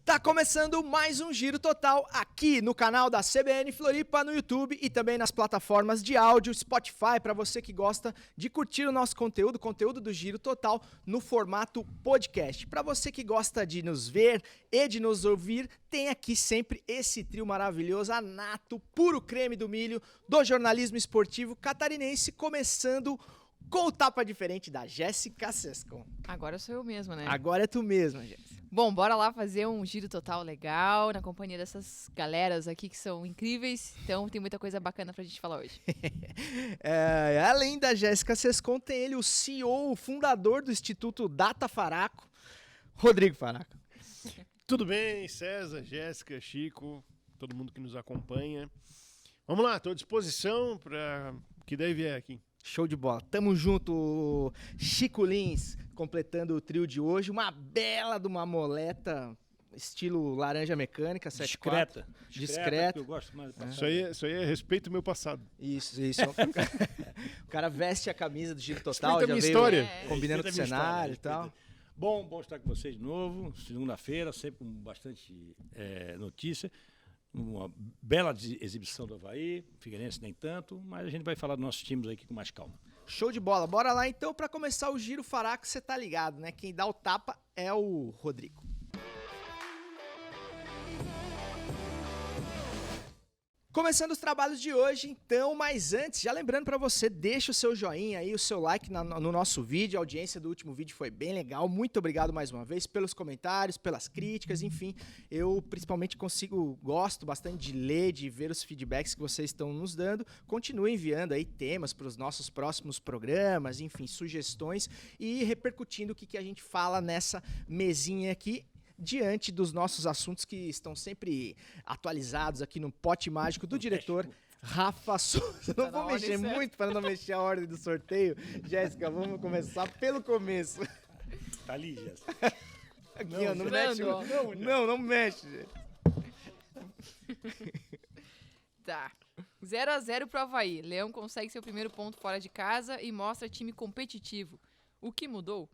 Tá começando mais um Giro Total aqui no canal da CBN Floripa, no YouTube e também nas plataformas de áudio, Spotify, para você que gosta de curtir o nosso conteúdo do Giro Total no formato podcast. Para você que gosta de nos ver e de nos ouvir, tem aqui sempre esse trio maravilhoso, a nato, puro creme do milho, do jornalismo esportivo catarinense, começando com o tapa diferente da Jéssica Sescon. Agora sou eu mesma, né? Agora é tu mesma, Jéssica. Bom, bora lá fazer um giro total legal, na companhia dessas galeras aqui que são incríveis. Então tem muita coisa bacana pra gente falar hoje. Além da Jéssica Sescon, tem ele, o CEO, o fundador do Instituto Data Faraco, Rodrigo Faraco. Tudo bem, César, Jéssica, Chico, todo mundo que nos acompanha. Vamos lá, estou à disposição para o que deve vir aqui. Show de bola. Tamo junto, Chico Lins, completando o trio de hoje. Uma bela de uma moleta, estilo laranja mecânica, 7.4. Discreta. Eu gosto mais de Isso aí é respeito ao meu passado. Isso. O cara veste a camisa do Giro Total, Respeita a já minha veio história. combinando com o cenário e tal. Bom estar com vocês de novo, segunda-feira, sempre com bastante notícia. Uma bela exibição do Avaí, Figueirense nem tanto, mas a gente vai falar dos nossos times aqui com mais calma. Show de bola. Bora lá então para começar o Giro Faraco, você tá ligado, né? Quem dá o tapa é o Rodrigo. Começando os trabalhos de hoje, então, mas antes, já lembrando para você, deixa o seu joinha aí, o seu like no nosso vídeo, a audiência do último vídeo foi bem legal, muito obrigado mais uma vez pelos comentários, pelas críticas, enfim, eu principalmente gosto bastante de ler, de ver os feedbacks que vocês estão nos dando, continue enviando aí temas para os nossos próximos programas, enfim, sugestões e repercutindo o que a gente fala nessa mesinha aqui, diante dos nossos assuntos que estão sempre atualizados aqui no pote mágico do diretor Rafa Souza. Não vou mexer muito para não mexer a ordem do sorteio. Jéssica, vamos começar pelo começo. Tá ali, Jéssica. Aqui, ó, não mexe. Não mexe. Tá. 0-0 pro Avaí. Leão consegue seu primeiro ponto fora de casa e mostra time competitivo. O que mudou?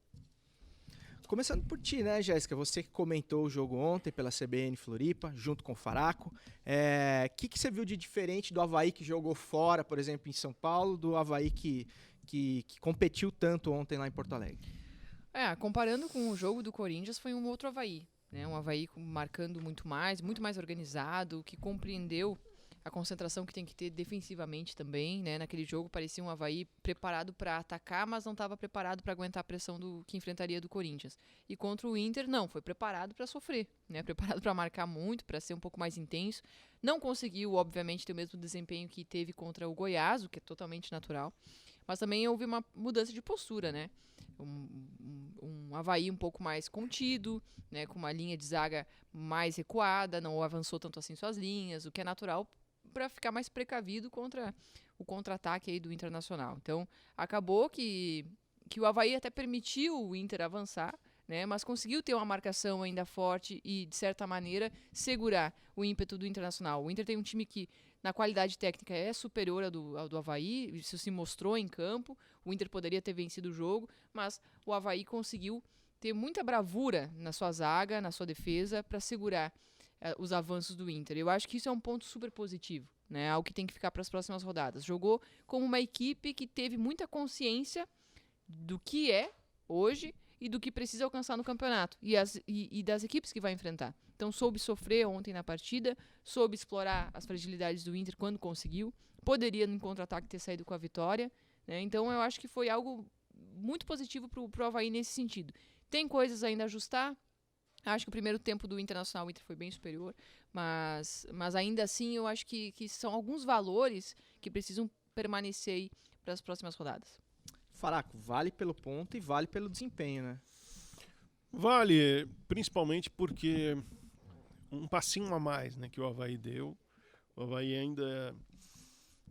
Começando por ti, né, Jéssica? Você que comentou o jogo ontem pela CBN Floripa, junto com o Faraco. O que você viu de diferente do Avaí que jogou fora, por exemplo, em São Paulo, do Avaí que competiu tanto ontem lá em Porto Alegre? Comparando com o jogo do Corinthians, foi um outro Avaí, né? Um Avaí marcando muito mais organizado, que compreendeu a concentração que tem que ter defensivamente também, né? Naquele jogo parecia um Avaí preparado para atacar, mas não estava preparado para aguentar a pressão que enfrentaria do Corinthians. E contra o Inter, não, foi preparado para sofrer, né? Preparado para marcar muito, para ser um pouco mais intenso. Não conseguiu, obviamente, ter o mesmo desempenho que teve contra o Goiás, o que é totalmente natural. Mas também houve uma mudança de postura, né? Um Avaí um pouco mais contido, né? Com uma linha de zaga mais recuada, não avançou tanto assim suas linhas, o que é natural para ficar mais precavido contra o contra-ataque aí do Internacional. Então, acabou que o Avaí até permitiu o Inter avançar, né, mas conseguiu ter uma marcação ainda forte e, de certa maneira, segurar o ímpeto do Internacional. O Inter tem um time que, na qualidade técnica, é superior ao do Avaí, isso se mostrou em campo, o Inter poderia ter vencido o jogo, mas o Avaí conseguiu ter muita bravura na sua zaga, na sua defesa, para segurar os avanços do Inter. Eu acho que isso é um ponto super positivo, né? Algo que tem que ficar para as próximas rodadas. Jogou como uma equipe que teve muita consciência do que é hoje e do que precisa alcançar no campeonato e das equipes que vai enfrentar. Então soube sofrer ontem na partida, soube explorar as fragilidades do Inter quando conseguiu, poderia no contra-ataque ter saído com a vitória, né? Então eu acho que foi algo muito positivo pro Avaí nesse sentido. Tem coisas ainda a ajustar. Acho que o primeiro tempo do Internacional, o Inter foi bem superior, mas ainda assim eu acho que são alguns valores que precisam permanecer aí para as próximas rodadas. Faraco, vale pelo ponto e vale pelo desempenho, né? Vale, principalmente porque um passinho a mais, né, que o Avaí deu. O Avaí ainda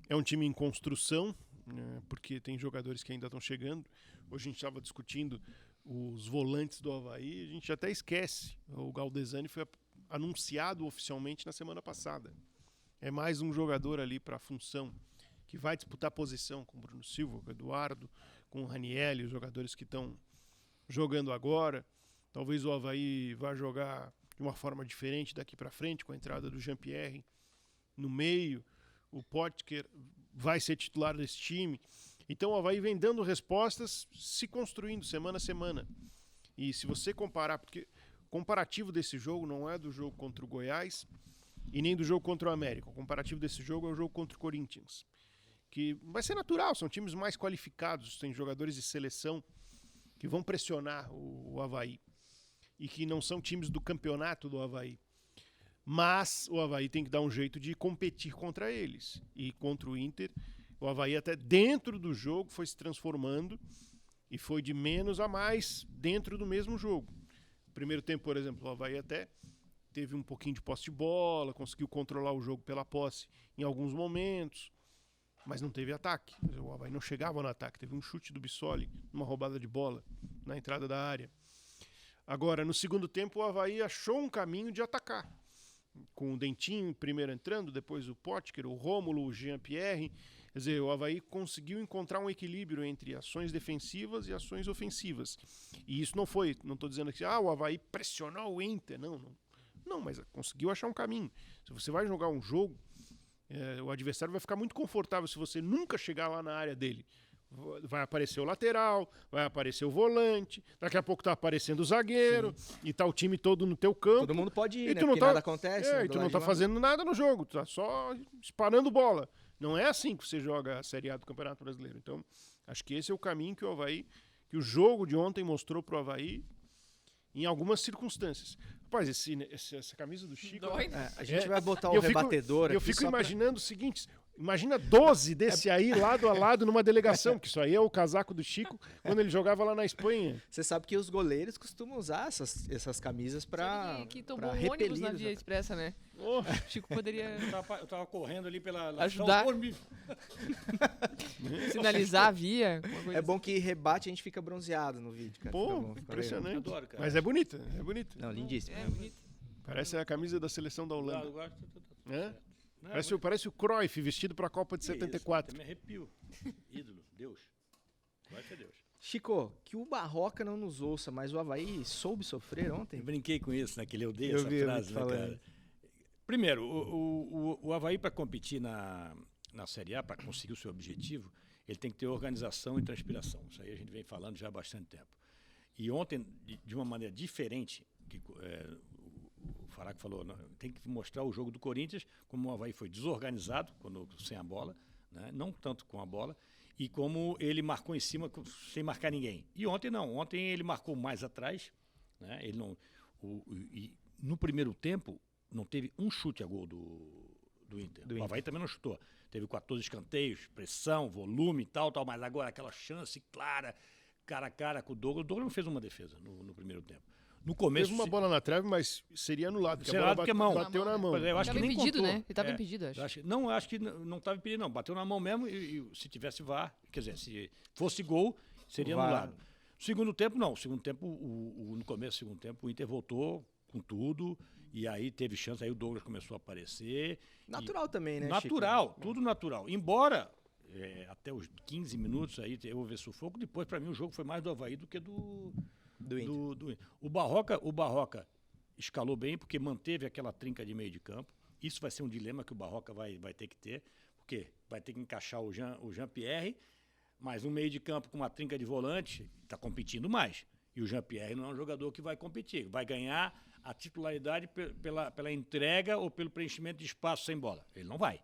é um time em construção, né, porque tem jogadores que ainda estão chegando. Hoje a gente estava discutindo os volantes do Avaí, a gente até esquece. O Galdesani foi anunciado oficialmente na semana passada. É mais um jogador ali para a função, que vai disputar posição com o Bruno Silva, com o Eduardo, com o Ranieri, os jogadores que estão jogando agora. Talvez o Avaí vá jogar de uma forma diferente daqui para frente, com a entrada do Jean-Pierre no meio. O Potker vai ser titular desse time. Então o Avaí vem dando respostas, se construindo semana a semana. E se você comparar, porque o comparativo desse jogo não é do jogo contra o Goiás e nem do jogo contra o América. O comparativo desse jogo é o jogo contra o Corinthians, que vai ser natural, são times mais qualificados, tem jogadores de seleção que vão pressionar o Avaí e que não são times do campeonato do Avaí. Mas o Avaí tem que dar um jeito de competir contra eles. E contra o Inter, o Avaí até dentro do jogo foi se transformando e foi de menos a mais dentro do mesmo jogo. No primeiro tempo, por exemplo, o Avaí até teve um pouquinho de posse de bola, conseguiu controlar o jogo pela posse em alguns momentos, mas não teve ataque. O Avaí não chegava no ataque. Teve um chute do Bissoli, uma roubada de bola na entrada da área. Agora, no segundo tempo, o Avaí achou um caminho de atacar. Com o Dentinho primeiro entrando, depois o Potker, o Rômulo, o Jean-Pierre. Quer dizer, o Avaí conseguiu encontrar um equilíbrio entre ações defensivas e ações ofensivas. E isso não foi, não estou dizendo que o Avaí pressionou o Inter. Não, mas conseguiu achar um caminho. Se você vai jogar um jogo, o adversário vai ficar muito confortável se você nunca chegar lá na área dele. Vai aparecer o lateral, vai aparecer o volante, daqui a pouco tá aparecendo o zagueiro, e tá o time todo no teu campo. Todo mundo pode ir, e né? tu não Porque tá, nada acontece. e tu não tá fazendo nada no jogo, tu tá só disparando bola. Não é assim que você joga a Série A do Campeonato Brasileiro. Então, acho que esse é o caminho que o Avaí, que o jogo de ontem mostrou pro Avaí em algumas circunstâncias. Rapaz, essa camisa do Chico... Dói. A gente vai botar o rebatedor aqui. Eu fico imaginando o seguinte... Imagina 12 desse aí lado a lado numa delegação, que isso aí é o casaco do Chico quando ele jogava lá na Espanha. Você sabe que os goleiros costumam usar essas camisas pra Sabe que tomou um repelir ônibus na os Via Expressa, né? Oh, O Chico poderia Eu tava correndo ali pela... Ajudar. sinalizar a via. alguma coisa É bom que rebate e a gente fica bronzeado no vídeo, cara. pô, Fica bom, fica legal. impressionante. Adoro, cara. Mas é bonita, é bonita. Não, lindíssimo. É bonito. Parece a camisa da seleção da Holanda. Eu gosto. É? Não, Parece o Cruyff vestido para a Copa de que 74. Isso, até me arrepio. Ídolo, Deus. Vai ser Deus. Chico, que o Barroca não nos ouça, mas o Avaí soube sofrer ontem. Eu brinquei com isso, né? Que ele odeia Eu essa vi ele frase, né, falando. cara? Primeiro, o Avaí, para competir na Série A, para conseguir o seu objetivo, ele tem que ter organização e transpiração. Isso aí a gente vem falando já há bastante tempo. E ontem, de uma maneira diferente, que o Faraco falou, tem que mostrar o jogo do Corinthians, como o Avaí foi desorganizado sem a bola, né? Não tanto com a bola, e como ele marcou em cima sem marcar ninguém. E ontem não, ontem ele marcou mais atrás, né? Ele não, e no primeiro tempo não teve um chute a gol do Inter. O Avaí também não chutou. Teve 14 escanteios, pressão, volume e tal, mas agora aquela chance clara, cara a cara com o Douglas. O Douglas não fez uma defesa no primeiro tempo. No começo... Teve uma bola na trave, mas seria anulado. Porque Seria a bola anulado porque é mão. bateu na mão. Mas eu acho Tava que nem impedido, contou. né? Ele tava impedido, acho. Eu acho que não estava impedido, não. Bateu na mão mesmo e se tivesse VAR, quer dizer, se fosse gol, seria VAR. anulado. Segundo tempo, não. Segundo tempo, no começo do segundo tempo, o Inter voltou com tudo e aí teve chance, aí o Douglas começou a aparecer. Natural também, né, Natural, Chico? tudo natural. Embora até os 15 minutos aí houve sufoco, depois para mim o jogo foi mais do Avaí do que do Inter. O Barroca escalou bem porque manteve aquela trinca de meio de campo. Isso vai ser um dilema que o Barroca vai ter que ter, porque vai ter que encaixar o Jean-Pierre, mas um meio de campo com uma trinca de volante está competindo mais. E o Jean-Pierre não é um jogador que vai competir, vai ganhar a titularidade pela entrega ou pelo preenchimento de espaço sem bola. Ele não vai.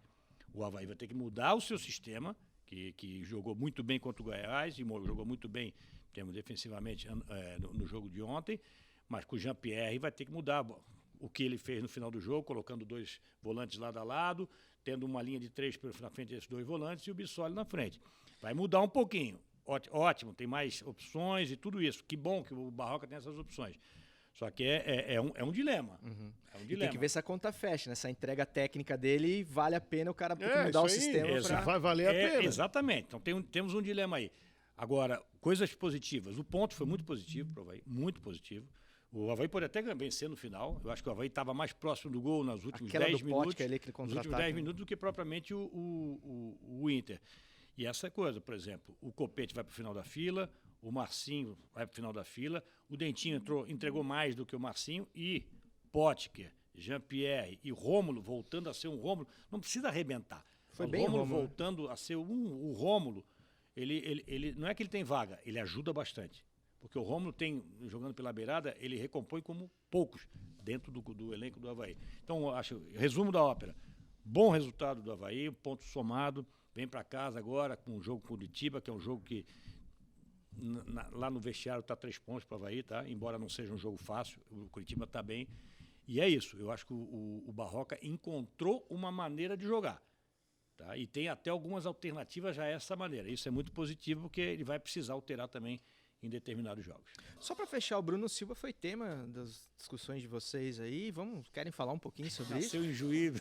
O Avaí vai ter que mudar o seu sistema, que jogou muito bem contra o Goiás e jogou muito bem defensivamente no jogo de ontem, mas com o Jean-Pierre vai ter que mudar o que ele fez no final do jogo, colocando 2 volantes lado a lado, tendo uma linha de 3 na frente desses 2 volantes e o Bissoli na frente. Vai mudar um pouquinho. Ótimo, tem mais opções e tudo isso. Que bom que o Barroca tem essas opções. Só que é um dilema. Uhum. É um E dilema. tem que ver se a conta fecha, né? Essa entrega técnica dele vale a pena o cara ter que mudar o isso aí, sistema isso pra... vai valer a pena. Exatamente. Então temos um dilema aí. Agora, coisas positivas. O ponto foi muito positivo para o Avaí, muito positivo. O Avaí pode até vencer no final. Eu acho que o Avaí estava mais próximo do gol nos últimos Aquela 10 do minutos. Potker ali, aquele Nos últimos contra-ataque, 10 né? minutos do que propriamente o Inter. E essa coisa, por exemplo, o Copete vai para o final da fila, o Marcinho vai para o final da fila, o Dentinho entregou mais do que o Marcinho e Potker, Jean-Pierre e Rômulo voltando a ser um Rômulo, não precisa arrebentar. Foi o bem Rômulo Rômulo, né? voltando a ser o Rômulo, ele não é que ele tem vaga, ele ajuda bastante. Porque o Rômulo tem, jogando pela beirada, ele recompõe como poucos dentro do elenco do Avaí. Então, eu acho, resumo da ópera, bom resultado do Avaí, ponto somado, vem para casa agora com o jogo com o Curitiba, que é um jogo que lá no vestiário está 3 pontos para o Avaí, tá? Embora não seja um jogo fácil, o Curitiba está bem. E é isso, eu acho que o Barroca encontrou uma maneira de jogar. Tá? E tem até algumas alternativas já a essa maneira. Isso é muito positivo, porque ele vai precisar alterar também em determinados jogos. Só para fechar, o Bruno Silva foi tema das discussões de vocês aí. Querem falar um pouquinho sobre isso? Nasceu em Juí.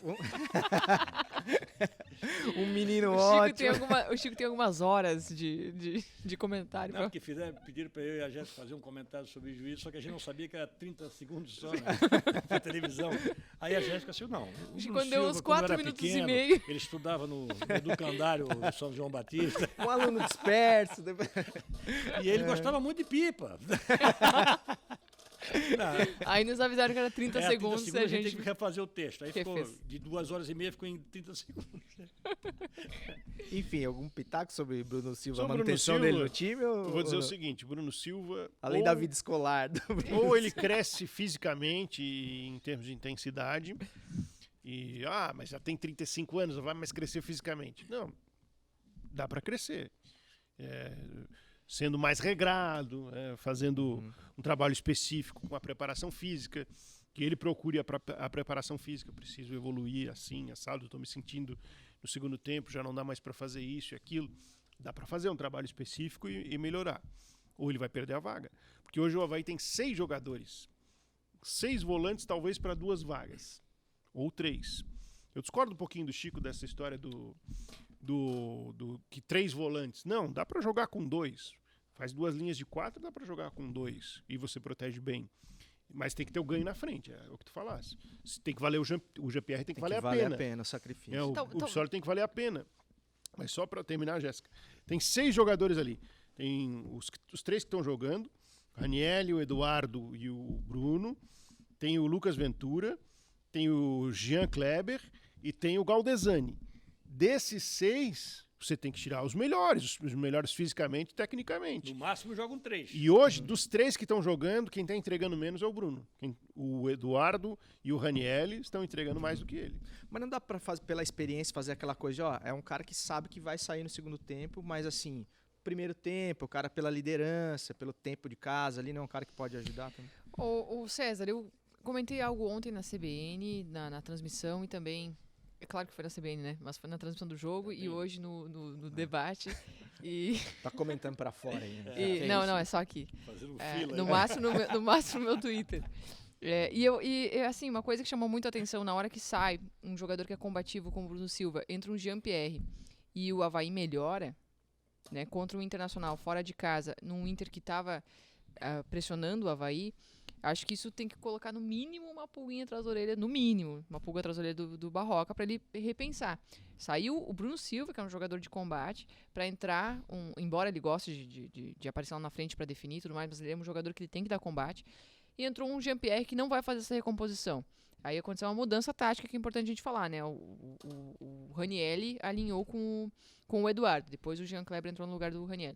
Um menino O Chico tem ótimo. o Chico tem algumas horas de comentário. Não, porque pediram para eu e a Jéssica fazer um comentário sobre o juiz, só que a gente não sabia que era 30 segundos só, né? Na televisão. Aí a Jéssica disse, não. O Chico Bruno deu Silva, uns quando 4 era minutos pequeno, e meio. Ele estudava no Educandário São João Batista. Um aluno disperso. E ele gostava muito de pipa. Aí nos avisaram que era 30 segundos e a a gente tem gente... que refazer o texto. Aí ficou refez. de 2 horas e meia, ficou em 30 segundos. Enfim, algum pitaco sobre Bruno Silva, Sobre a Bruno manutenção Silva, dele no time? Eu vou dizer ou o não? seguinte, Bruno Silva... Além da vida escolar do Bruno Ou ele cresce fisicamente e em termos de intensidade, mas já tem 35 anos, não vai mais crescer fisicamente. Não, dá para crescer. Sendo mais regrado, fazendo um trabalho específico com a preparação física, que ele procure a preparação física. Eu preciso evoluir assim, assado, estou me sentindo no segundo tempo, já não dá mais para fazer isso e aquilo. Dá para fazer um trabalho específico e melhorar. Ou ele vai perder a vaga. Porque hoje o Avaí tem 6 jogadores. 6 volantes, talvez para 2 vagas. Ou 3. Eu discordo um pouquinho do Chico dessa história do que 3 volantes. Não, dá para jogar com 2. Faz 2 linhas de 4, dá para jogar com 2. E você protege bem. Mas tem que ter o ganho na frente, é o que tu falasse. Tem que valer o GPR, tem que valer a pena. O sacrifício. O Então- Pissoli tem que valer a pena. Mas só para terminar, Jéssica, tem 6 jogadores ali. Tem os 3 que estão jogando, o Raniel, o Eduardo e o Bruno. Tem o Lucas Ventura, tem o Jean Kleber e tem o Galdesani. Desses 6, você tem que tirar os melhores fisicamente e tecnicamente. No máximo jogam 3. E hoje, dos 3 que estão jogando, quem está entregando menos é o Bruno. O Eduardo e o Raniel estão entregando mais do que ele. Mas não dá pra fazer, pela experiência, fazer aquela coisa de, é um cara que sabe que vai sair no segundo tempo, mas assim, primeiro tempo, o cara pela liderança, pelo tempo de casa ali, não é um cara que pode ajudar também. Ô César, eu comentei algo ontem na CBN, na transmissão e também... É claro que foi na CBN, né? Mas foi na transmissão do jogo e hoje no debate. E, Tá comentando pra fora ainda. não, é só aqui. Fazendo É, fila. no máximo no meu Twitter. Assim, uma coisa que chamou muito a atenção, na hora que sai um jogador que é combativo como o Bruno Silva, entra um Jean-Pierre e o Avaí melhora, né, contra o Internacional fora de casa, num Inter que estava pressionando o Avaí, acho que isso tem que colocar no mínimo uma pulguinha atrás da orelha, uma pulga atrás da orelha do Barroca para ele repensar. Saiu o Bruno Silva, que é um jogador de combate, para entrar, embora ele goste de aparecer lá na frente para definir e tudo mais, mas ele é um jogador que ele tem que dar combate. E entrou um Jean-Pierre que não vai fazer essa recomposição. Aí aconteceu uma mudança tática que é importante a gente falar, né? O Raniel alinhou com o Eduardo, depois o Jean Kleber entrou no lugar do Raniel.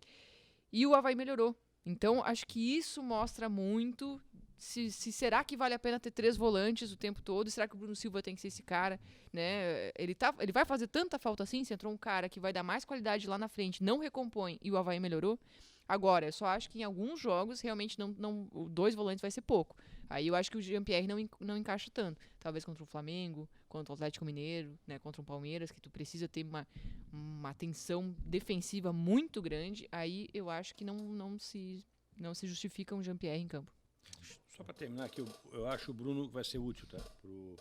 E o Avaí melhorou. Então, acho que isso mostra muito se será que vale a pena ter 3 volantes o tempo todo. Será que o Bruno Silva tem que ser esse cara, né? Ele vai fazer tanta falta assim, se entrou um cara que vai dar mais qualidade lá na frente, não recompõe e o Avaí melhorou. Agora, eu só acho que em alguns jogos, realmente, 2 volantes vai ser pouco. Aí eu acho que o Jean-Pierre não encaixa tanto. Talvez contra o Flamengo, contra o Atlético Mineiro, né, contra o Palmeiras, que tu precisa ter uma tensão defensiva muito grande. Aí eu acho que não se justifica um Jean-Pierre em campo. Só para terminar aqui, eu acho que o Bruno vai ser útil, tá,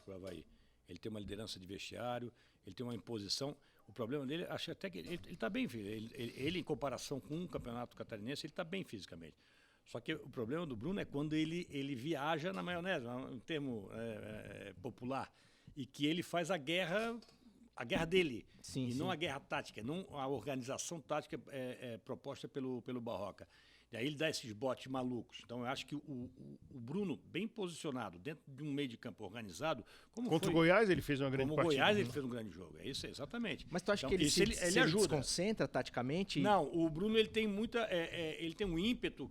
pro Avaí. Ele tem uma liderança de vestiário, ele tem uma imposição. O problema dele, acho até que ele está bem, ele em comparação com um campeonato catarinense, ele está bem fisicamente. Só que o problema do Bruno é quando ele viaja na maionese, um termo popular, e que ele faz a guerra dele, Sim, e sim. não a guerra tática, não a organização tática proposta pelo Barroca. E aí ele dá esses botes malucos. Então eu acho que o Bruno, bem posicionado, dentro de um meio de campo organizado, como Contra foi, o Goiás ele fez uma grande como o partida. Goiás né? ele fez um grande jogo. É isso, exatamente. Mas tu acha Então, que ele isso se ele ajuda. desconcentra taticamente? Não, o Bruno ele tem muita. Ele tem um ímpeto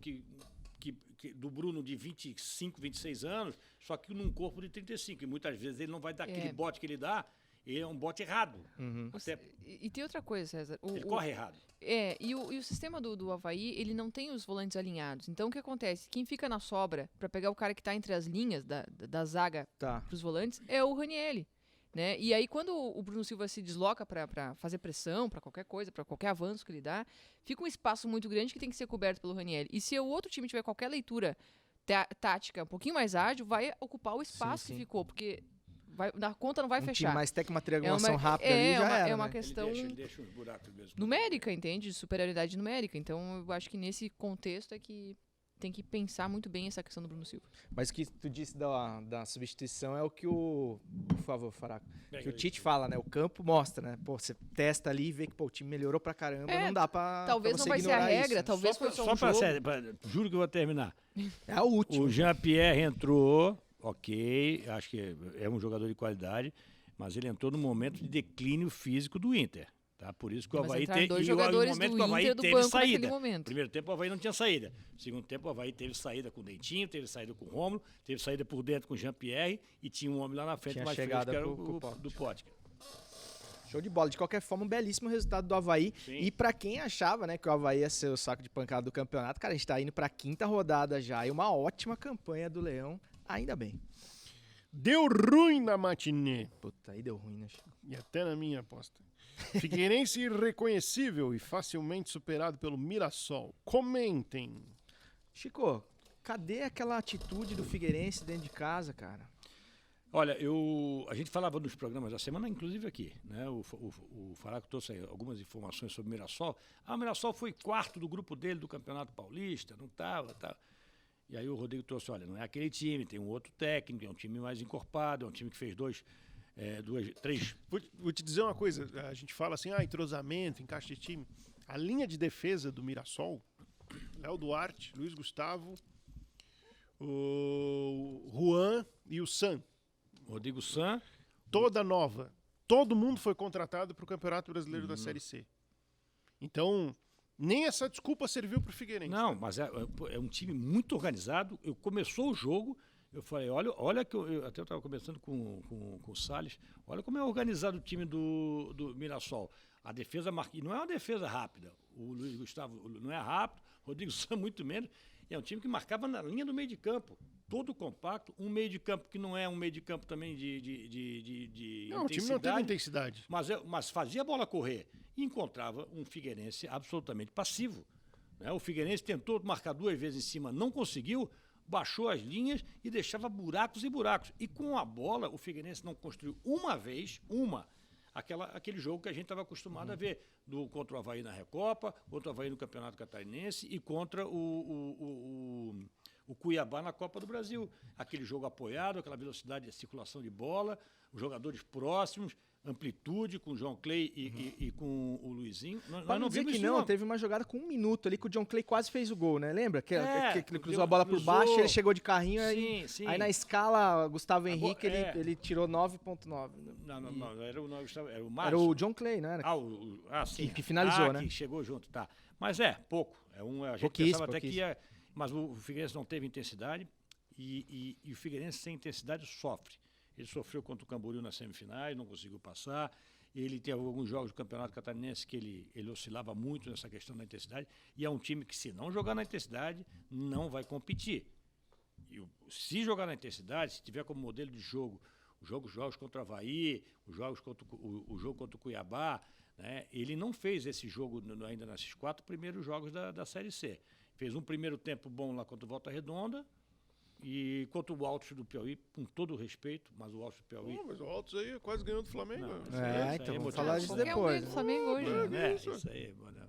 do Bruno de 25, 26 anos, só que num corpo de 35. E muitas vezes ele não vai dar aquele bote que ele dá, ele é um bote errado. Até E tem outra coisa, César. ele corre errado. E o sistema do Avaí, ele não tem os volantes alinhados. Então, o que acontece? Quem fica na sobra para pegar o cara que tá entre as linhas da zaga Tá. pros volantes é o Ranielli. Né? E aí, quando o Bruno Silva se desloca para fazer pressão, para qualquer coisa, para qualquer avanço que ele dá, fica um espaço muito grande que tem que ser coberto pelo Ranielli. E se o outro time tiver qualquer leitura tática um pouquinho mais ágil, vai ocupar o espaço Sim, que ficou, porque na conta não vai Um fechar. time mais técnico, uma triangulação rápida ali é já uma, era, é uma né? questão Ele deixa uns buracos mesmo. numérica, entende? De superioridade numérica. Então, eu acho que nesse contexto é que tem que pensar muito bem essa questão do Bruno Silva. Mas o que tu disse da substituição é o que por favor, Faraco, que o Tite isso. fala, né? O campo mostra, né? Pô, você testa ali e vê que pô, o time melhorou pra caramba, não dá pra Talvez pra não você vai ser a ignorar regra, isso, né? talvez foi só um pra jogo. sério, juro que eu vou terminar. É o último. O Jean-Pierre entrou, ok, acho que é um jogador de qualidade, mas ele entrou no momento de declínio físico do Inter. Tá? Por isso que o Mas Avaí entraram dois e o jogadores momento do que o Avaí Inter do teve banco saída. naquele momento. Primeiro tempo o Avaí não tinha saída. Segundo tempo o Avaí teve saída com o Dentinho, teve saída com o Rômulo, teve saída por dentro com o Jean-Pierre e tinha um homem lá na frente Tinha mais chegada fresco, que era pro o Potker. do Potker. Show de bola. De qualquer forma, um belíssimo resultado do Avaí. Sim. E pra quem achava, né, que o Avaí ia ser o saco de pancada do campeonato, cara, a gente tá indo pra quinta rodada já. E uma ótima campanha do Leão, ainda bem. Deu ruim na matinê. Puta, aí deu ruim, né, Chico? E até na minha aposta. Figueirense irreconhecível e facilmente superado pelo Mirassol. Comentem. Chico, cadê aquela atitude do Figueirense dentro de casa, cara? Olha, a gente falava nos programas da semana, inclusive aqui, né? O Faraco trouxe aí algumas informações sobre o Mirassol. O Mirassol foi quarto do grupo dele do Campeonato Paulista, não estava, tá. E aí o Rodrigo trouxe, olha, não é aquele time, tem um outro técnico, é um time mais encorpado, é um time que fez três. Vou te dizer uma coisa, a gente fala assim, entrosamento, encaixe de time. A linha de defesa do Mirassol, Léo Duarte, Luiz Gustavo, o Juan e o San, Rodrigo San, toda nova. Todo mundo foi contratado para o Campeonato Brasileiro da Série C. Então, nem essa desculpa serviu para o Figueirense. não, mas é um time muito organizado. Começou o jogo, eu falei, olha que eu até estava conversando com o Salles, olha como é organizado o time do Mirassol. A defesa e não é uma defesa rápida. O Luiz Gustavo não é rápido, o Rodrigo San muito menos. É um time que marcava na linha do meio de campo, todo compacto, um meio de campo que não é um meio de campo também de Não, o time não teve intensidade. mas fazia a bola correr e encontrava um Figueirense absolutamente passivo. Né? O Figueirense tentou marcar 2 vezes em cima, não conseguiu, baixou as linhas e deixava buracos e buracos. E com a bola, o Figueirense não construiu uma vez, aquele jogo que a gente estava acostumado a ver, contra o Avaí na Recopa, contra o Avaí no Campeonato Catarinense e contra o Cuiabá na Copa do Brasil. Aquele jogo apoiado, aquela velocidade de circulação de bola, os jogadores próximos, amplitude com o João Clay e com o Luizinho. Pra não dizer que não, teve uma jogada com 1 minuto ali que o John Clay quase fez o gol, né? Lembra? Que ele cruzou a bola por baixo, ele chegou de carrinho, sim. aí na escala, Gustavo Henrique, ele tirou 9.9. Não, era o Márcio. Era o John Clay, não era? Sim. Que finalizou, né? Que chegou junto, tá. Mas pouco. A gente pensava até que ia... Mas o Figueirense não teve intensidade e o Figueirense sem intensidade sofre. Ele sofreu contra o Camboriú nas semifinais, não conseguiu passar. Ele teve alguns jogos do Campeonato Catarinense que ele oscilava muito nessa questão da intensidade. E é um time que, se não jogar na intensidade, não vai competir. E se jogar na intensidade, se tiver como modelo de jogo os jogos contra o Avaí, o jogo contra o Cuiabá, né, ele não fez esse jogo ainda nesses 4 primeiros jogos da Série C. Fez um primeiro tempo bom lá contra o Volta Redonda e contra o Altos do Piauí, com todo o respeito, mas o Altos do Piauí... Mas o Altos aí quase ganhou do Flamengo. Não, Então vamos falar disso Qualquer um ganha depois. do Flamengo hoje. Isso aí, mano.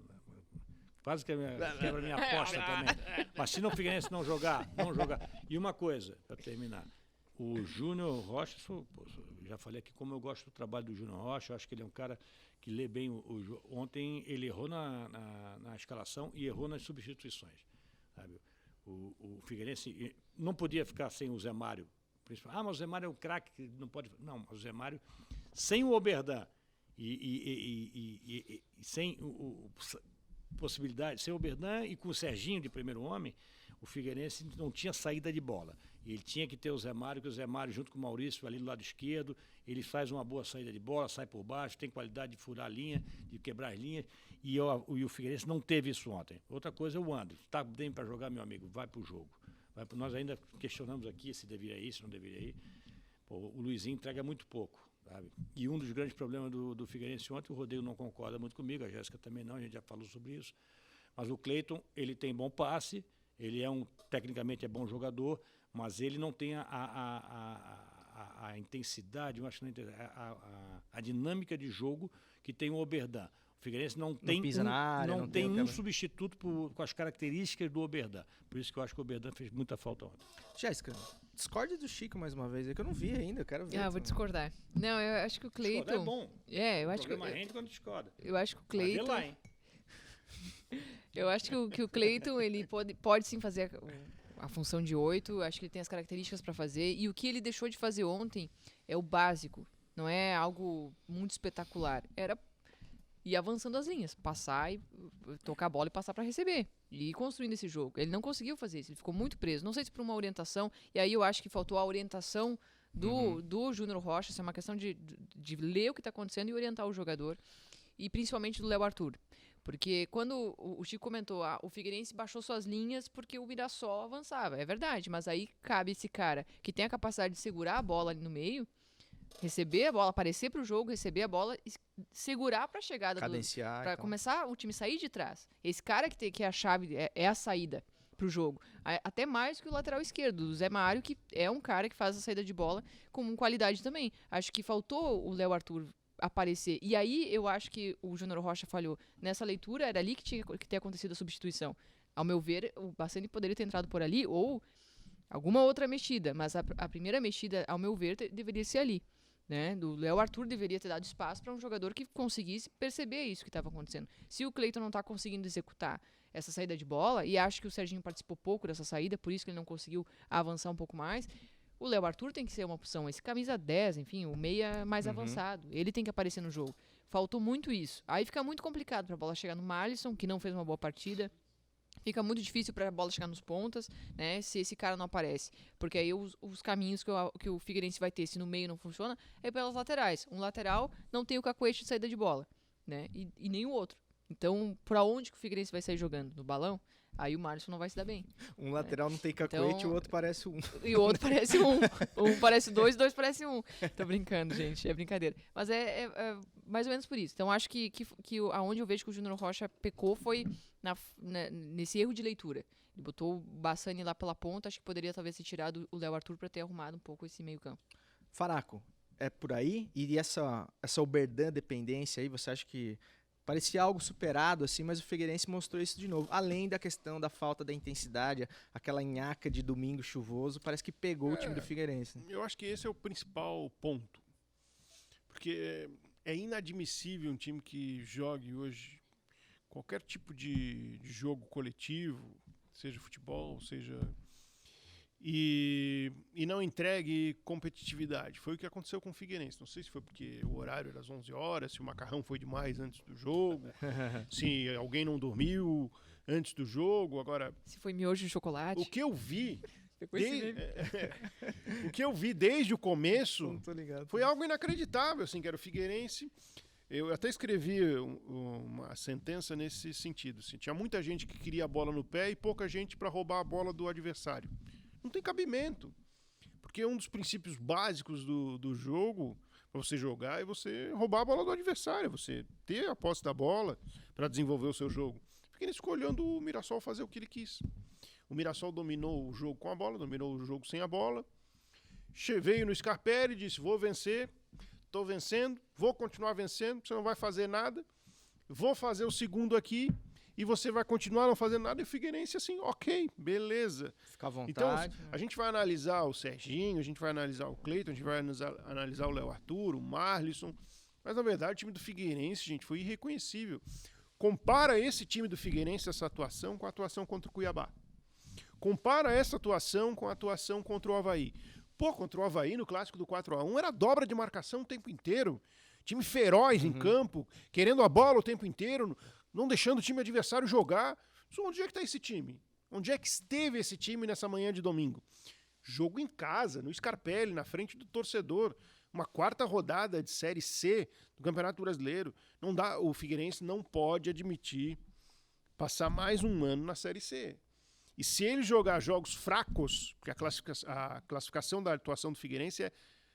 Quase que quebra a minha aposta também. Mas se o Figueirense não jogar. E uma coisa, para terminar. O Júnior Rocha, já falei aqui como eu gosto do trabalho do Júnior Rocha, eu acho que ele é um cara que lê bem o jogo. Ontem ele errou na escalação e errou nas substituições. sabe? O Figueirense não podia ficar sem o Zé Mário. Mas o Zé Mário é um craque que não pode... Não, mas o Zé Mário, sem o Oberdan e sem possibilidade, sem o Oberdan e com o Serginho de primeiro homem, o Figueirense não tinha saída de bola. Ele tinha que ter o Zé Mário, que o Zé Mário, junto com o Maurício, ali do lado esquerdo, ele faz uma boa saída de bola, sai por baixo, tem qualidade de furar a linha, de quebrar as linhas, e o Figueirense não teve isso ontem. Outra coisa é o André. Está bem para jogar, meu amigo, vai para o jogo. Nós ainda questionamos aqui se deveria ir, se não deveria ir. Pô, o Luizinho entrega muito pouco. Sabe? E um dos grandes problemas do Figueirense ontem, o Rodrigo não concorda muito comigo, a Jéssica também não, a gente já falou sobre isso. Mas o Cleiton, ele tem bom passe, ele tecnicamente é bom jogador, mas ele não tem a intensidade, eu acho que a dinâmica de jogo que tem o Oberdan. O Figueirense não tem um substituto com as características do Oberdan. Por isso que eu acho que o Oberdan fez muita falta ontem. Jéssica, discorde do Chico mais uma vez, é que eu não vi ainda, eu quero ver. Vou discordar. Não, eu acho que o Cleiton... Discordar é bom. Eu acho que... rende quando discorda. Eu acho que o Cleiton... Vai ver lá, hein? Eu acho que o Cleiton, ele pode sim fazer a função de 8, acho que ele tem as características para fazer, e o que ele deixou de fazer ontem é o básico, não é algo muito espetacular. Era ir avançando as linhas, passar e tocar a bola e passar para receber, e ir construindo esse jogo. Ele não conseguiu fazer isso, ele ficou muito preso, não sei se por uma orientação, e aí eu acho que faltou a orientação do Júnior Rocha, isso é uma questão de ler o que está acontecendo e orientar o jogador, e principalmente do Léo Arthur. Porque quando o Chico comentou, o Figueirense baixou suas linhas porque o Mirassol avançava. É verdade, mas aí cabe esse cara que tem a capacidade de segurar a bola ali no meio, receber a bola, aparecer para o jogo, receber a bola e segurar para a chegada. Cadenciar. Para começar o time sair de trás. Esse cara que é a chave, é a saída para o jogo. Até mais que o lateral esquerdo, o Zé Mário, que é um cara que faz a saída de bola com qualidade também. Acho que faltou o Léo Arthur aparecer. E aí eu acho que o Júnior Rocha falhou. Nessa leitura, era ali que tinha que ter acontecido a substituição. Ao meu ver, o Bassani poderia ter entrado por ali ou alguma outra mexida, mas a primeira mexida, ao meu ver, deveria ser ali. Né? Do Léo Arthur deveria ter dado espaço para um jogador que conseguisse perceber isso que estava acontecendo. Se o Cleiton não está conseguindo executar essa saída de bola, e acho que o Serginho participou pouco dessa saída, por isso que ele não conseguiu avançar um pouco mais, o Léo Arthur tem que ser uma opção. Esse camisa 10, enfim, o meia mais avançado. Ele tem que aparecer no jogo. Faltou muito isso. Aí fica muito complicado para a bola chegar no Marlisson, que não fez uma boa partida. Fica muito difícil para a bola chegar nos pontas, né? Se esse cara não aparece. Porque aí os caminhos que o Figueirense vai ter, se no meio não funciona, é pelas laterais. Um lateral não tem o cacoete de saída de bola, né? E nem o outro. Então, para onde que o Figueirense vai sair jogando? No balão? Aí o Marlisson não vai se dar bem. Um lateral não tem cacoete, o outro parece um. E o outro parece um. Um parece dois parece um. Tô brincando, gente. É brincadeira. Mas é mais ou menos por isso. Então, acho que aonde eu vejo que o Júnior Rocha pecou foi nesse erro de leitura. Ele botou o Bassani lá pela ponta. Acho que poderia talvez ter tirado o Léo Arthur para ter arrumado um pouco esse meio campo. Faraco, é por aí? E essa Oberdan dependência aí, você acha que... Parecia algo superado, assim, mas o Figueirense mostrou isso de novo. Além da questão da falta da intensidade, aquela nhaca de domingo chuvoso, parece que pegou o time do Figueirense. Eu acho que esse é o principal ponto. Porque é inadmissível um time que jogue hoje qualquer tipo de jogo coletivo, seja futebol, seja... E não entregue competitividade. Foi o que aconteceu com o Figueirense. Não sei se foi porque o horário era às 11 horas, se o macarrão foi demais antes do jogo, se alguém não dormiu antes do jogo. Agora, se foi miojo de chocolate. O que eu vi... o que eu vi desde o começo foi algo inacreditável, assim, que era o Figueirense. Eu até escrevi uma sentença nesse sentido. Assim, tinha muita gente que queria a bola no pé e pouca gente para roubar a bola do adversário. Não tem cabimento, porque um dos princípios básicos do jogo para você jogar é você roubar a bola do adversário, você ter a posse da bola para desenvolver o seu jogo. Porque ele ficou olhando o Mirassol fazer o que ele quis. O Mirassol dominou o jogo com a bola, dominou o jogo sem a bola. Veio no Scarpelli e disse, vou vencer, estou vencendo, vou continuar vencendo, você não vai fazer nada, vou fazer o segundo aqui, e você vai continuar não fazendo nada, e o Figueirense assim, ok, beleza. Fica à vontade. Então, a gente vai analisar o Serginho, a gente vai analisar o Cleiton, a gente vai analisar o Léo Arthur, o Marlisson, mas na verdade o time do Figueirense, gente, foi irreconhecível. Compara esse time do Figueirense, essa atuação, com a atuação contra o Cuiabá. Compara essa atuação com a atuação contra o Avaí. Pô, contra o Avaí, no clássico do 4-1, era dobra de marcação o tempo inteiro. Time feroz em campo, querendo a bola o tempo inteiro, não deixando o time adversário jogar. Onde é que está esse time? Onde é que esteve esse time nessa manhã de domingo? Jogo em casa, no Scarpelli, na frente do torcedor. Uma 4ª rodada de Série C do Campeonato Brasileiro. Não dá, o Figueirense não pode admitir passar mais um ano na Série C. E se ele jogar jogos fracos, porque a classificação da atuação do Figueirense é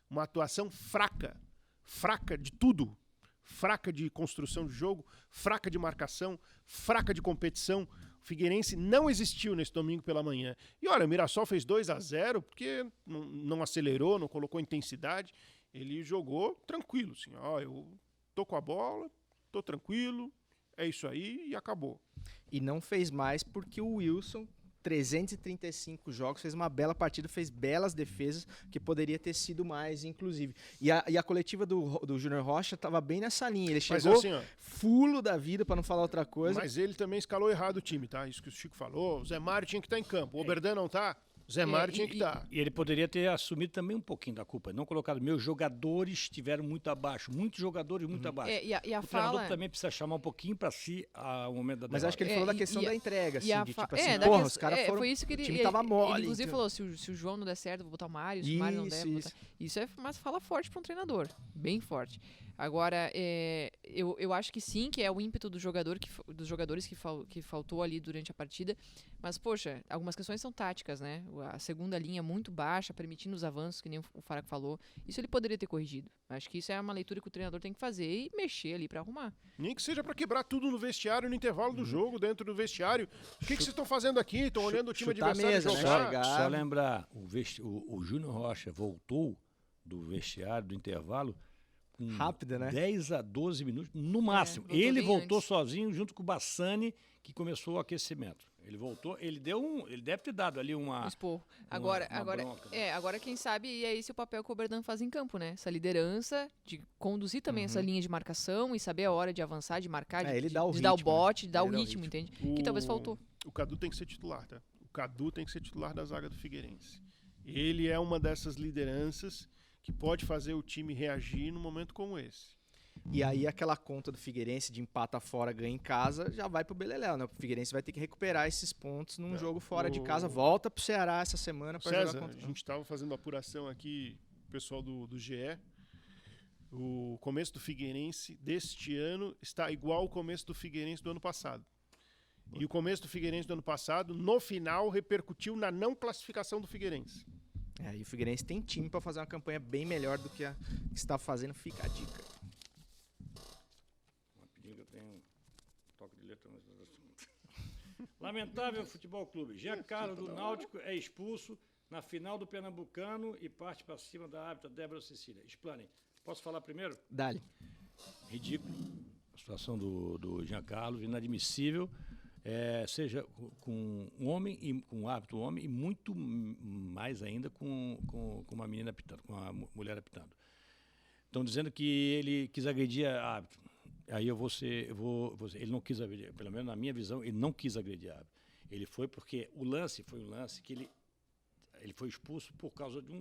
uma atuação fraca. Fraca de tudo. Fraca de construção de jogo, fraca de marcação, fraca de competição. O Figueirense não existiu nesse domingo pela manhã. E olha, o Mirassol fez 2-0 porque não acelerou, não colocou intensidade. Ele jogou tranquilo, assim, ó, eu tô com a bola, tô tranquilo, é isso aí e acabou. E não fez mais porque o Wilson, 335 jogos, fez uma bela partida, fez belas defesas, que poderia ter sido mais, inclusive. E a coletiva do Júnior Rocha estava bem nessa linha. Ele chegou assim, ó, fulo da vida, para não falar outra coisa. Mas ele também escalou errado o time, tá? Isso que o Chico falou. O Zé Mário tinha que estar em campo. O Oberdan não tá? O Zé Mário tinha que estar. E ele poderia ter assumido também um pouquinho da culpa. Não colocado, meus jogadores estiveram muito abaixo. Muitos jogadores muito abaixo. E a o treinador também precisa chamar um pouquinho para si o momento da derrota. Mas acho que ele falou da questão da entrega, assim, de tipo assim, porra, os caras foram... Foi isso que o time tava mole. Ele inclusive falou, se o João não der certo, eu vou botar o Mário, se o Mário não der, vou botar... Isso é uma fala forte para um treinador, bem forte. Agora, eu acho que sim, que é o ímpeto dos jogadores que faltou ali durante a partida. Mas, poxa, algumas questões são táticas, né? A segunda linha muito baixa, permitindo os avanços, que nem o Faraco falou. Isso ele poderia ter corrigido. Acho que isso é uma leitura que o treinador tem que fazer e mexer ali pra arrumar. Nem que seja pra quebrar tudo no vestiário, no intervalo do jogo, dentro do vestiário. O que vocês estão fazendo aqui? Estão olhando o time adversário jogar? Só lembrar, o Júnior Rocha voltou do vestiário, do intervalo, rápida, né? 10 a 12 minutos, no máximo. Ele voltou sozinho, junto com o Bassani, que começou o aquecimento. Ele voltou, ele deve ter dado ali um esporro. Agora, bronca, né? Agora quem sabe, e é esse o papel que o Oberdan faz em campo, né? Essa liderança, de conduzir também essa linha de marcação e saber a hora de avançar, de marcar, de dar o bote, de dar o ritmo, entende? Que talvez faltou. O Cadu tem que ser titular, tá? O Cadu tem que ser titular da zaga do Figueirense. Ele é uma dessas lideranças que pode fazer o time reagir num momento como esse. E aí aquela conta do Figueirense de empata fora, ganha em casa, já vai pro beleléu, né? O Figueirense vai ter que recuperar esses pontos num jogo fora de casa. Volta pro Ceará essa semana para jogar contra... A gente estava fazendo apuração aqui, o pessoal do GE. O começo do Figueirense deste ano está igual ao começo do Figueirense do ano passado. E o começo do Figueirense do ano passado, no final, repercutiu na não classificação do Figueirense. E o Figueirense tem time para fazer uma campanha bem melhor do que a que está fazendo, fica a dica. Eu tenho um toque de letra, mas... Lamentável Futebol Clube. Giancarlo do Náutico é expulso na final do Pernambucano e parte para cima da árbitra Débora Cecília. Explanem. Posso falar primeiro? Dá-lhe. Ridículo. A situação do Giancarlo, inadmissível. Seja com um homem e com um árbitro homem e muito mais ainda com uma menina apitando, com uma mulher apitando. Estão dizendo que ele quis agredir a árbitro. Aí ele não quis agredir, pelo menos na minha visão, ele não quis agredir a árbitro. Ele foi porque o lance foi um lance que ele foi expulso por causa de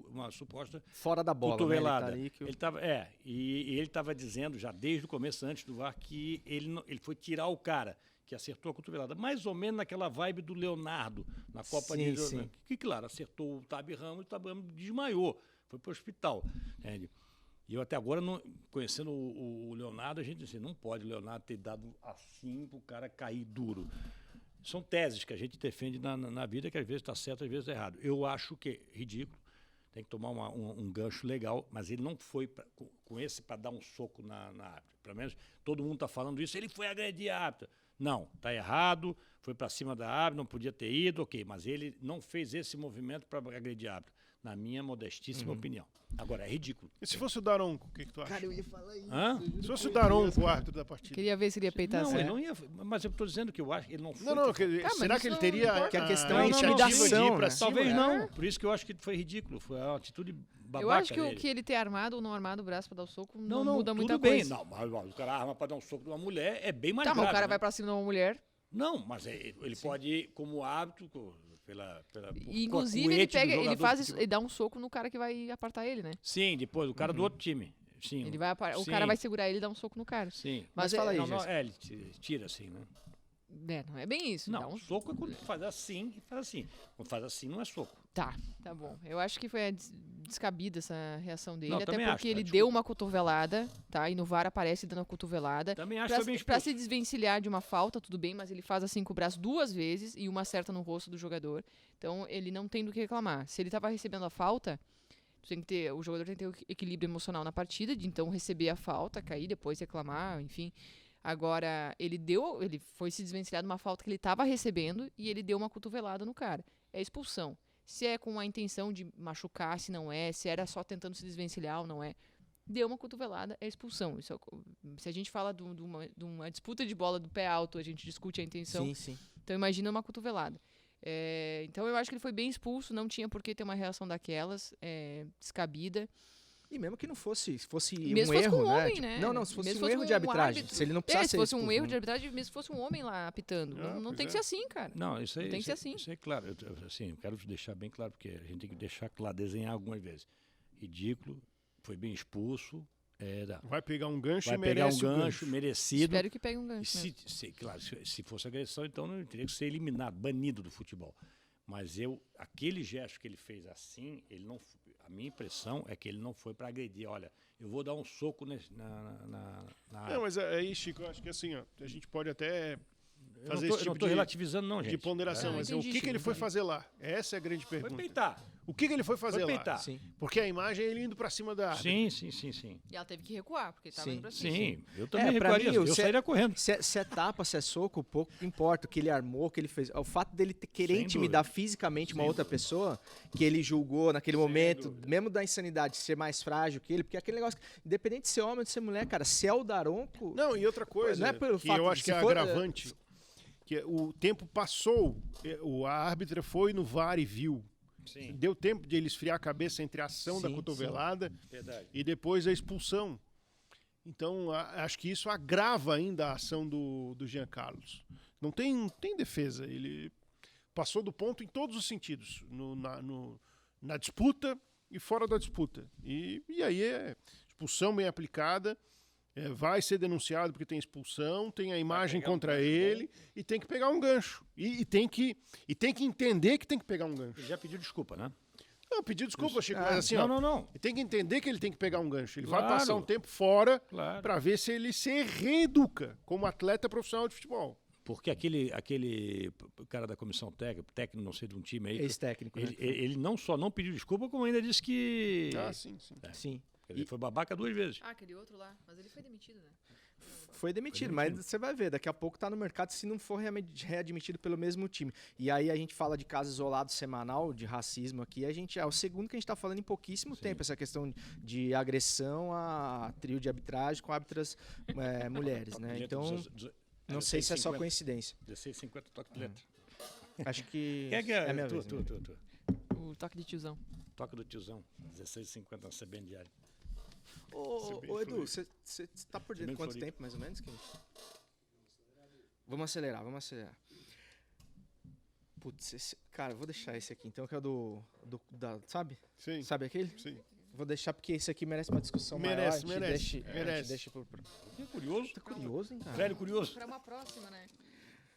uma suposta fora da bola, cotovelada. Né? Ele estava dizendo já desde o começo, antes do VAR, que ele foi tirar o cara que acertou a cotovelada, mais ou menos naquela vibe do Leonardo na Copa de... Sim. Que, claro, acertou o Tabi Ramos e o Tabi Ramos desmaiou, foi para o hospital. Entende? E eu até agora, conhecendo o Leonardo, a gente disse, não pode o Leonardo ter dado assim para o cara cair duro. São teses que a gente defende na vida, que às vezes está certo, às vezes está errado. Eu acho que é ridículo, tem que tomar um gancho legal, mas ele não foi com esse para dar um soco na árbitra. Pelo menos todo mundo está falando isso, ele foi agredir a árbitra. Não, está errado, foi para cima da árbitra, não podia ter ido, ok, mas ele não fez esse movimento para agredir a árbitra, na minha modestíssima opinião. Agora, é ridículo. E se fosse o Daronco, o que tu acha? Cara, eu ia falar isso. Se fosse o Daronco, o árbitro da partida. Queria ver se ele ia peitar Não, ele não ia, mas eu estou dizendo que eu acho que ele não foi. Será que ele teria... Que a questão é intimidação, né? Talvez não, por isso que eu acho que foi ridículo, foi uma atitude babaca. Eu acho que ele ter armado ou não armado o braço para dar o soco não muda muita tudo bem. coisa. Não, mas o cara arma para dar um soco de uma mulher é bem mais grave. Mas o cara vai para cima de uma mulher. Não, mas ele pode ir como árbitro, E, inclusive, ele faz isso, ele dá um soco no cara que vai apartar ele, né? Sim, depois, o cara do outro time. Sim. O cara vai segurar ele e dar um soco no cara. Sim. Mas fala aí, ele tira assim, né? Não é bem isso. Não, soco é quando tu faz assim e faz assim. Quando faz assim, não é soco. Tá bom. Eu acho que foi descabida essa reação dele, Não, até também porque acho, ele tá, deu uma cotovelada, tá? E no VAR aparece dando a cotovelada. Também acho que foi bem Pra expulso. se desvencilhar de uma falta, tudo bem, mas ele faz assim com o braço 2 vezes e uma acerta no rosto do jogador. Então ele não tem do que reclamar. Se ele tava recebendo a falta, o jogador tem que ter o equilíbrio emocional na partida, de então receber a falta, cair, depois reclamar, enfim. Agora, ele foi se desvencilhar de uma falta que ele estava recebendo e ele deu uma cotovelada no cara. É expulsão. Se é com a intenção de machucar, se não é, se era só tentando se desvencilhar ou não é. Deu uma cotovelada, é expulsão. Se a gente fala de uma disputa de bola do pé alto, a gente discute a intenção. Sim. Então imagina uma cotovelada. Então eu acho que ele foi bem expulso, não tinha por que ter uma reação daquelas, descabida. E mesmo que não fosse Mesmo um fosse erro, com um né? homem, Tipo, né? Não, se fosse Mesmo um erro de arbitragem. árbitro. Se ele não precisasse se fosse ser um expulso, erro né? de arbitragem, mesmo se fosse um homem lá apitando. Não pois tem que ser assim, cara. Não, isso aí Tem que ser assim. Isso é claro. Eu quero deixar bem claro, porque a gente tem que deixar claro, desenhar algumas vezes. Ridículo, foi bem expulso. Vai pegar um gancho Vai e pegar merece um o gancho merecido. Espero que pegue um gancho. Claro, se fosse agressão, então não teria que ser eliminado, banido do futebol. Mas aquele gesto que ele fez assim, a minha impressão é que ele não foi para agredir. Olha, eu vou dar um soco na Não, mas aí, Chico, eu acho que assim, ó, a gente pode até fazer eu esse tipo não estou relativizando, não, gente. de ponderação. Não, Mas entendi, o que Chico, ele foi entendi. fazer lá? Essa é a grande Foi pergunta. peitar. O que ele foi fazer Foi lá? peitar. Sim. Porque a imagem é ele indo pra cima da árbitra. Sim. E ela teve que recuar, porque estava Sim. indo pra cima. Sim, eu também pra recuaria. mim, Eu sairia correndo. Se é tapa, se é soco, pouco importa. O que ele armou, o que ele fez. O fato dele querer Sem intimidar dúvida. fisicamente uma Sem outra pessoa, que ele julgou naquele momento, dúvida. mesmo da insanidade, ser mais frágil que ele, porque aquele negócio, independente de ser homem ou de ser mulher, cara, se é o Daronco. Não, e outra coisa Não é pelo que fato eu de acho que se é for, agravante, que o tempo passou, a árbitra foi no VAR e viu. Sim, Deu tempo de ele esfriar a cabeça entre a ação da Sim, cotovelada verdade. e depois a expulsão. Então, acho que isso agrava ainda a ação do Jean Carlos. Não tem defesa. Ele passou do ponto em todos os sentidos. Na disputa e fora da disputa. E aí é expulsão bem aplicada. Vai ser denunciado porque tem expulsão, tem a imagem pegar um contra gancho ele e tem que pegar um gancho. E tem que entender que tem que pegar um gancho. Ele já pediu desculpa, né? Não, pedi desculpa, Chico, mas assim, ó, Não. ele tem que entender que ele tem que pegar um gancho. Ele vai Claro. passar um tempo fora Claro. pra ver se ele se reeduca como atleta profissional de futebol. Porque aquele cara da comissão técnico, não sei, de um time aí, Ex-técnico, né? ele não só não pediu desculpa, como ainda disse que Sim. Sim. quer dizer, foi babaca 2 vezes. Aquele outro lá. Mas ele foi demitido, né? Foi demitido, mas você vai ver, daqui a pouco tá no mercado se não for readmitido pelo mesmo time. E aí a gente fala de caso isolado semanal, de racismo aqui, é o segundo que a gente tá falando em pouquíssimo tempo, essa questão de agressão a trio de arbitragem com árbitras mulheres, né? Então, não sei se é só coincidência. 16,50 toque de letra. Acho que Quem é minha tu, vez. tu. O toque de tiozão. Toque do tiozão. 16,50 na CBN Diário. Ô Edu, você tá por dentro de Bem quanto florido. tempo, mais ou menos? Vamos acelerar. Putz, cara, eu vou deixar esse aqui então, que é o sabe? Sim. Sabe aquele? Sim. Vou deixar porque esse aqui merece uma discussão Merece, maior. merece. A gente deixa pro... Que curioso. Tá curioso, hein, cara? Velho curioso. Pra uma próxima, né?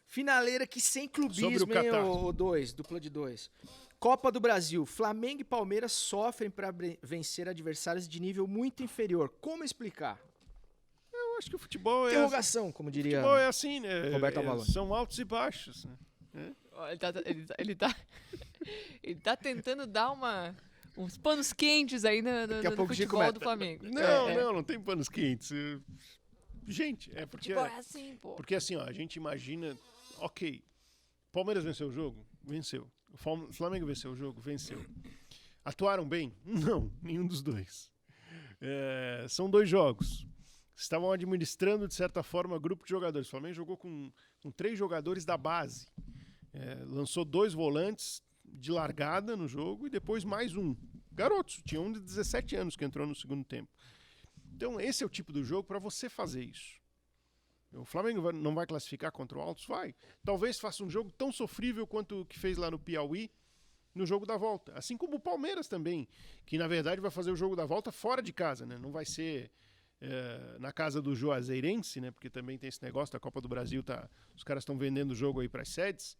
Finaleira que sem Sobre o clubismo, hein, Catar. o 2, dupla de 2. Copa do Brasil. Flamengo e Palmeiras sofrem para vencer adversários de nível muito inferior. Como explicar? Eu acho que o futebol é, Interrogação, como diria... futebol é assim, né? Roberto Avalon. São altos e baixos. Né? Ó, ele tá tentando dar uns panos quentes aí no a pouco o Chico futebol mete. do Flamengo. Não tem panos quentes. Gente, porque... Futebol é assim, pô. Porque assim, ó, a gente imagina, ok, Palmeiras venceu o jogo? Venceu. O Flamengo venceu o jogo? Venceu. Atuaram bem? Não, nenhum dos dois. São 2 jogos. Estavam administrando, de certa forma, grupo de jogadores. O Flamengo jogou com 3 jogadores da base. Lançou 2 volantes de largada no jogo e depois mais um. Garotos, tinha um de 17 anos que entrou no segundo tempo. Então, esse é o tipo do jogo para você fazer isso. O Flamengo não vai classificar contra o Altos? Vai. Talvez faça um jogo tão sofrível quanto o que fez lá no Piauí, no jogo da volta. Assim como o Palmeiras também, que na verdade vai fazer o jogo da volta fora de casa, né? Não vai ser na casa do Juazeirense, né? Porque também tem esse negócio da Copa do Brasil, os caras estão vendendo o jogo aí para as sedes.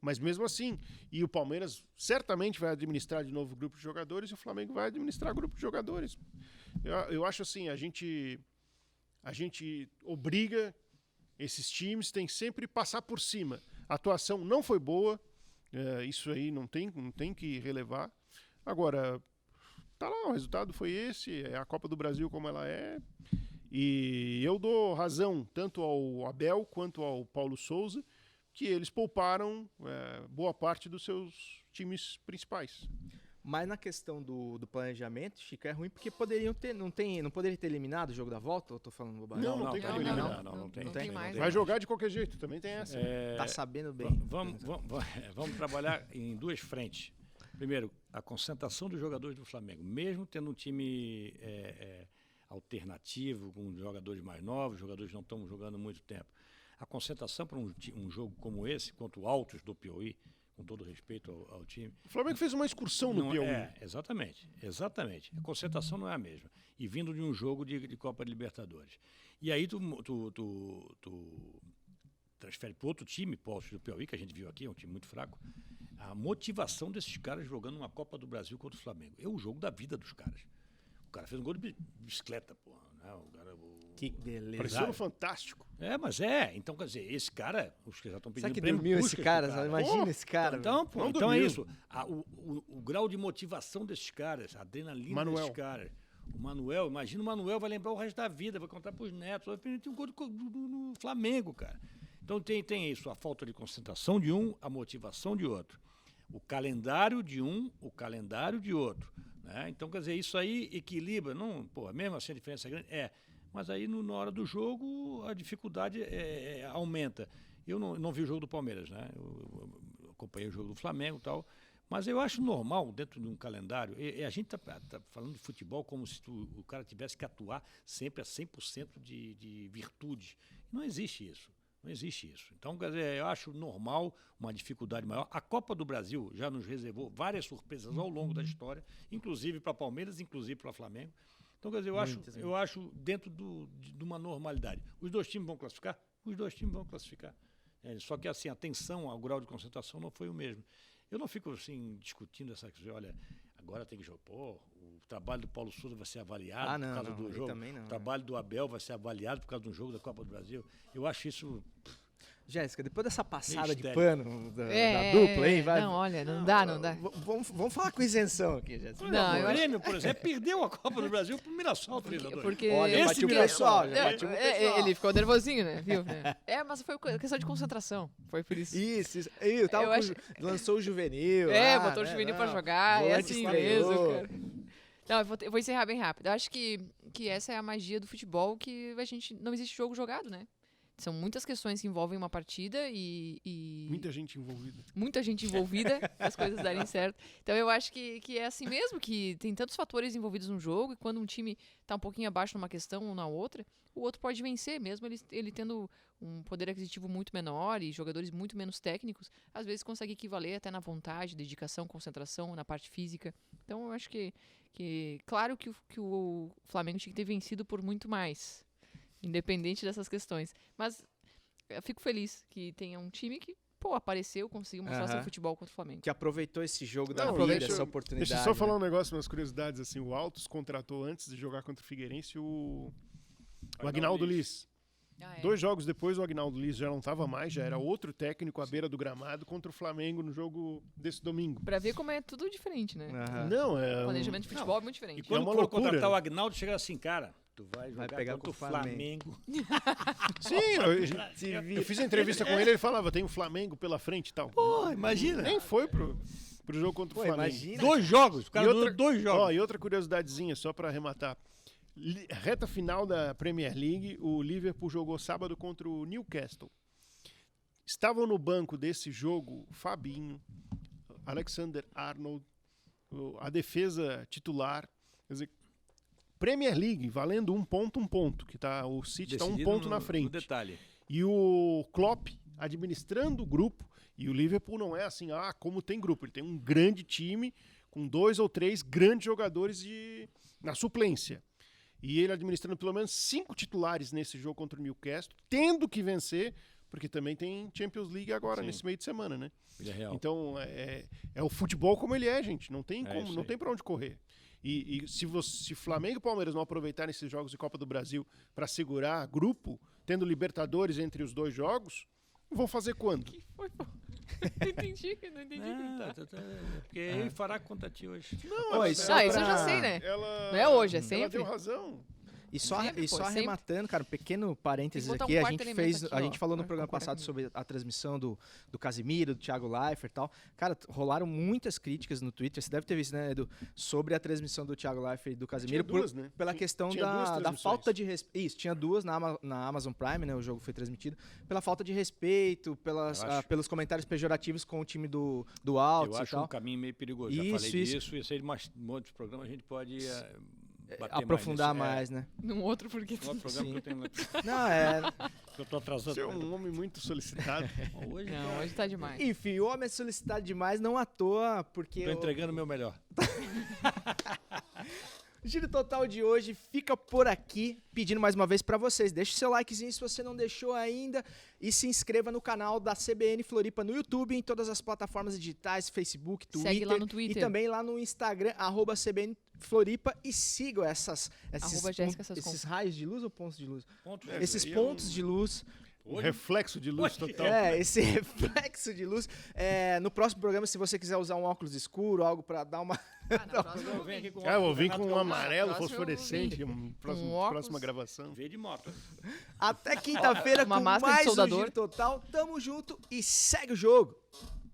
Mas mesmo assim, e o Palmeiras certamente vai administrar de novo o grupo de jogadores e o Flamengo vai administrar o grupo de jogadores. Eu acho assim, a gente obriga esses times, tem sempre passar por cima. A atuação não foi boa, isso aí não tem que relevar. Agora, tá lá, o resultado foi esse, é a Copa do Brasil como ela é. E eu dou razão tanto ao Abel quanto ao Paulo Souza, que eles pouparam boa parte dos seus times principais. Mas na questão do planejamento, Chico, é ruim porque poderiam ter, não poderia ter eliminado o jogo da volta? Ou eu tô falando bobagem? Não tem como eliminar. Não tem tem mais. Vai jogar de qualquer jeito, também tem essa. Tá sabendo bem. Vamos trabalhar em duas frentes. Primeiro, a concentração dos jogadores do Flamengo. Mesmo tendo um time alternativo, com jogadores mais novos, jogadores que não estão jogando há muito tempo. A concentração para um jogo como esse, contra o Altos do Piauí, com todo respeito ao time. O Flamengo fez uma excursão no Piauí. Exatamente. A concentração não é a mesma. E vindo de um jogo de Copa de Libertadores. E aí tu transfere para outro time, Altos do Piauí, que a gente viu aqui, é um time muito fraco. A motivação desses caras jogando uma Copa do Brasil contra o Flamengo. É o jogo da vida dos caras. O cara fez um gol de bicicleta, porra. Né? Que beleza. Pareceu no Fantástico. Mas então, quer dizer, esse cara, os que já estão pedindo Será que prêmio dormiu esse Puskás cara? pro cara. Imagina esse cara. Então é dormiu. isso. O grau de motivação desses caras, a adrenalina desses caras. O Manuel, imagina o Manuel vai lembrar o resto da vida, vai contar pros netos. Tem um gol no Flamengo, cara. Então tem isso, a falta de concentração de um, a motivação de outro. O calendário de um, o calendário de outro. Né? Então, quer dizer, isso aí equilibra. Não, mesmo assim a diferença é grande. Mas aí na hora do jogo a dificuldade aumenta. Eu não vi o jogo do Palmeiras, né? Eu acompanhei o jogo do Flamengo e tal. Mas eu acho normal, dentro de um calendário, a gente tá falando de futebol como se o cara tivesse que atuar sempre a 100% de virtude. Não existe isso. Não existe isso. Então, quer dizer, eu acho normal uma dificuldade maior. A Copa do Brasil já nos reservou várias surpresas ao longo da história, inclusive para Palmeiras, inclusive para Flamengo. Então, quer dizer, eu acho dentro de uma normalidade. Os dois times vão classificar? Os dois times vão classificar. Só que, assim, a tensão, o grau de concentração não foi o mesmo. Eu não fico, assim, discutindo essa coisa, olha, agora tem que jogar, o trabalho do Paulo Souza vai ser avaliado por causa do jogo. Também não, o trabalho do Abel vai ser avaliado por causa do jogo da Copa do Brasil. Eu acho isso... Jéssica, depois dessa passada de Mistério. pano da dupla aí, vai. Não, olha, não dá. Vamos falar com isenção aqui, Jéssica. Não, eu o Grêmio, por exemplo, perdeu a Copa do Brasil pro Mirassol, porque Olha, esse bati o Mirassol- pessoal, já bati o pessoal. Ele ficou nervosinho, né? Viu? Mas foi questão de concentração. Foi por isso. Isso. Eu tava Eu acho- lançou o juvenil. Botou o juvenil pra jogar, é volante assim estreou. mesmo, cara. Não, eu vou encerrar bem rápido. Eu acho que essa é a magia do futebol, que a gente não existe jogo jogado, né? São muitas questões que envolvem uma partida e Muita gente envolvida. muita gente envolvida para as coisas darem certo. Então eu acho que é assim mesmo, que tem tantos fatores envolvidos no jogo, e quando um time está um pouquinho abaixo numa questão ou na outra, o outro pode vencer, mesmo ele tendo um poder aquisitivo muito menor e jogadores muito menos técnicos, às vezes consegue equivaler até na vontade, dedicação, concentração, na parte física. Então eu acho que claro que o Flamengo tinha que ter vencido por muito mais, independente dessas questões. Mas eu fico feliz que tenha um time que, apareceu, conseguiu mostrar seu futebol contra o Flamengo. Que aproveitou esse jogo da Não, vida, deixa- essa oportunidade. Deixa eu só falar né? um negócio, umas curiosidades. Assim, o Altos contratou antes de jogar contra o Figueirense o Aguinaldo Liz. 2 jogos depois, o Aguinaldo Liz já não estava mais, já era outro técnico à beira do gramado contra o Flamengo no jogo desse domingo. Pra ver como é tudo diferente, né? Aham. Não, O planejamento de futebol é muito E diferente. quando uma for loucura. contratar o Agnaldo, chega assim, cara, tu vai jogar pegar contra o com o Flamengo. Flamengo. Sim, eu fiz a entrevista com ele falava, tem o Flamengo pela frente e tal. Pô, imagina. Nem foi pro jogo contra o Flamengo. Imagina. 2 jogos, o cara E durou outra- 2 jogos. E outra curiosidadezinha, só para arrematar. Reta final da Premier League, o Liverpool jogou sábado contra o Newcastle. Estavam no banco desse jogo Fabinho, Alexander-Arnold, a defesa titular. Quer dizer, Premier League, valendo um ponto, que tá, o City está um Decidido ponto na no frente. detalhe. E o Klopp administrando o grupo, e o Liverpool não é assim, como tem grupo, ele tem um grande time com 2 ou 3 grandes jogadores na suplência. E ele administrando pelo menos 5 titulares nesse jogo contra o Newcastle, tendo que vencer, porque também tem Champions League agora, Sim. nesse meio de semana, né? Villarreal. Então, é o futebol como ele é, gente. Não tem isso não aí. tem pra onde correr. E se Flamengo e Palmeiras não aproveitarem esses jogos de Copa do Brasil para segurar grupo, tendo Libertadores entre os 2 jogos, vão fazer quando? Foi, pô. Não entendi que tá. Porque ele fará contra ti hoje. Não, isso eu já sei, né? Ela, Não é hoje, é Ela sempre. deu razão. E só, Sempre, e só pô, sempre. arrematando, cara, um pequeno parênteses Tem que botar aqui, um a quarto gente elemento fez, aqui, a ó, gente falou no pra programa concordar passado comigo. sobre a transmissão do Casimiro, do Thiago Leifert e tal. Cara, rolaram muitas críticas no Twitter, você deve ter visto, né, Edu, sobre a transmissão do Thiago Leifert e do Casimiro, Tinha duas, né? pela questão Tinha duas da transmissões. falta de respeito. Isso, tinha 2 na Amazon Prime, né, o jogo foi transmitido, pela falta de respeito, Eu acho. pelos comentários pejorativos com o time do Altos Eu e acho tal. um caminho meio perigoso. Já Isso, falei isso. disso, e se ele mais um outro programa a gente pode bater Aprofundar mais mais, né? Num outro, porque... Um outro programa Sim. que eu tenho... Não, é... Eu tô atrasando. Você é um homem muito solicitado. Hoje Não, hoje tá demais. Enfim, o homem é solicitado demais, não à toa, porque... tô entregando o meu melhor. O Giro Total de hoje fica por aqui, pedindo mais uma vez pra vocês, deixe seu likezinho se você não deixou ainda e se inscreva no canal da CBN Floripa no YouTube, em todas as plataformas digitais, Facebook, Twitter. Segue lá no Twitter. E também lá no Instagram, @CBN Floripa, e sigam esses Jéssica Sascon. raios de luz ou pontos de luz? É, Esses isso aí é pontos de luz. Um reflexo de luz total. Esse reflexo de luz. No próximo programa, se você quiser usar um óculos escuro, algo pra dar uma... Na próxima eu venho. Eu vou vir com um Renato, amarelo próximo eu vou fosforescente, óculos. próxima gravação. Veio de moto. Até quinta-feira Uma com máscara de mais um soldador. Giro Total. Tamo junto e segue o jogo.